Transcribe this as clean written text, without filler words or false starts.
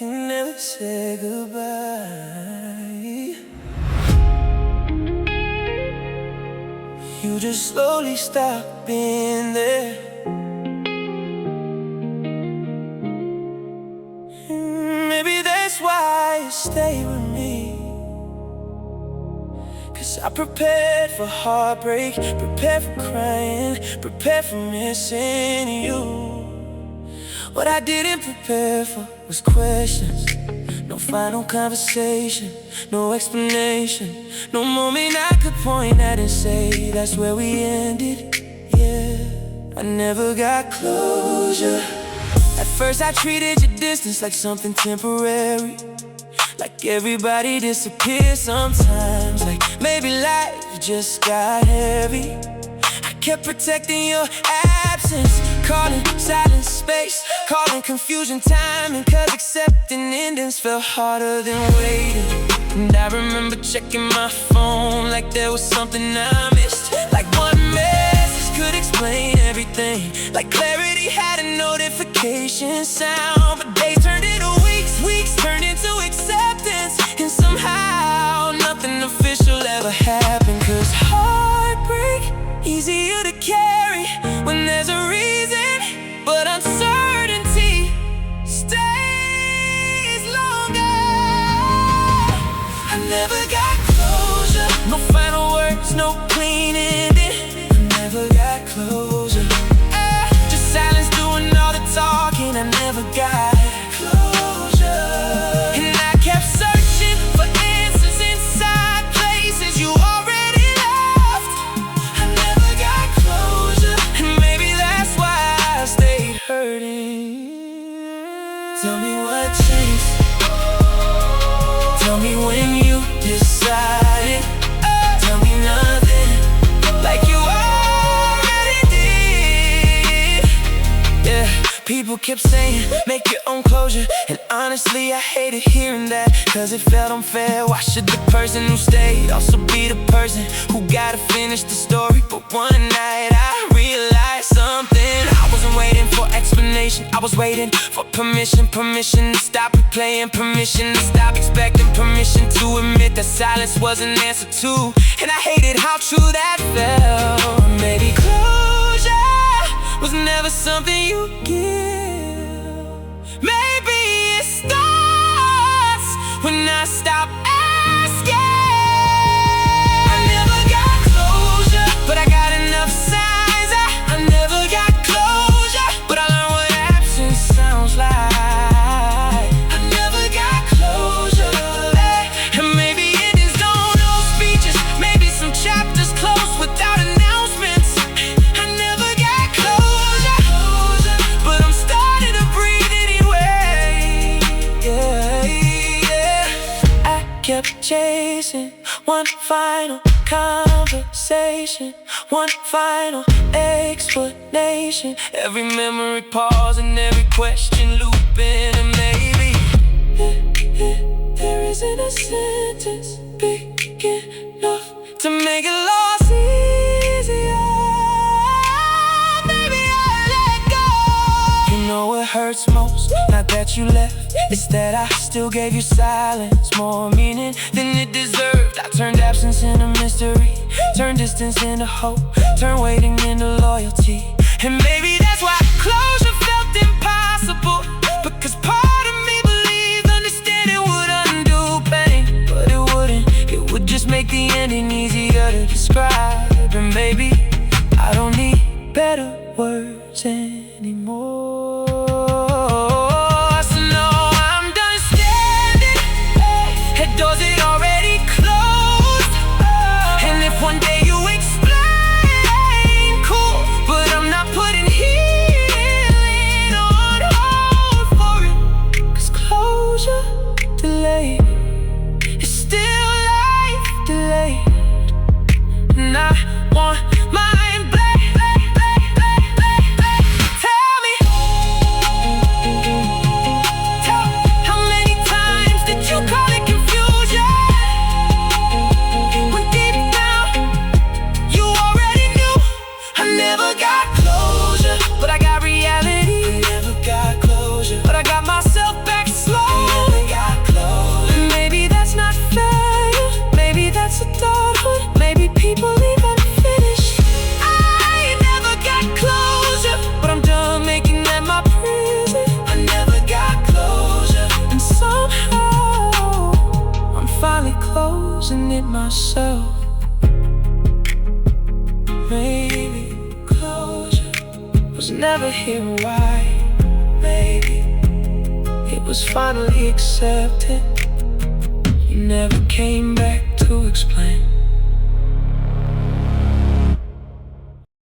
You never said goodbye. You just slowly stopped being there. Maybe that's why you stay with me. 'Cause I prepared for heartbreak, prepared for crying, prepared for missing you. What I didn't prepare for was questions. No final conversation, no explanation, no moment I could point at and say that's where we ended. Yeah, I never got closure. At first I treated your distance like something temporary, like everybody disappears sometimes, like maybe life just got heavy. I kept protecting your absence, calling silence space, calling confusion time, and 'cause accepting endings felt harder than waiting. And I remember checking my phone like there was something I missed, like one message could explain everything, like clarity had a notification sound. But days turned into weeks, weeks turned into acceptance, and somehow nothing official ever happened. 'Cause heartbreak easier to carry when there's a reason, but uncertainty stays longer. I never got closure, no final words, no clean ending. I never got closure, just silence doing all the talking. I never got closure, and I kept searching for answers inside places you already left. I never got closure, and maybe that's why I stayed hurting. Tell me what changed, tell me when you decided. Tell me nothing, like you already did. Yeah, people kept saying make your own closure, and honestly I hated hearing that, 'cause it felt unfair. Why should the person who stayed also be the person who gotta finish the story? But one night I realized something. I wasn't waiting for explanation, I was waiting for permission. Permission to stop replaying, permission to stop expecting, permission to admit that silence was an answer too. And I hated how true that felt. Maybe closure was never something you give. Maybe it starts when I stop asking. I never got closure, but I got enough signs. I never got closure, but I learned what absence sounds like. I never got closure, and maybe endings don't know speeches, maybe some chapters closed without announcements. I never got closure, but I'm starting to breathe anyway. Yeah, yeah. I kept chasing one final conversation, one final explanation. Every memory pausing, every question looping, and maybe there isn't a sentence big enough to make it lost easier. Maybe I'll let go. You know what hurts most? Not that you left, it's that I still gave you silence more meaning than it deserved. I turned absence into mystery, turned distance into hope, turned waiting into loyalty. And maybe that's why closure felt impossible, because part of me believed understanding would undo pain. But it wouldn't, it would just make the ending easier to describe. And maybe I don't need better words anymore. So no, I'm done standing at doors that already closed. And if one day you explain, cool, but I'm not putting healing on hold for it. 'Cause closure delayed is still life delayed, and I want closing it myself. Maybe closure was never here. Why? Maybe it was finally accepted. You never came back to explain.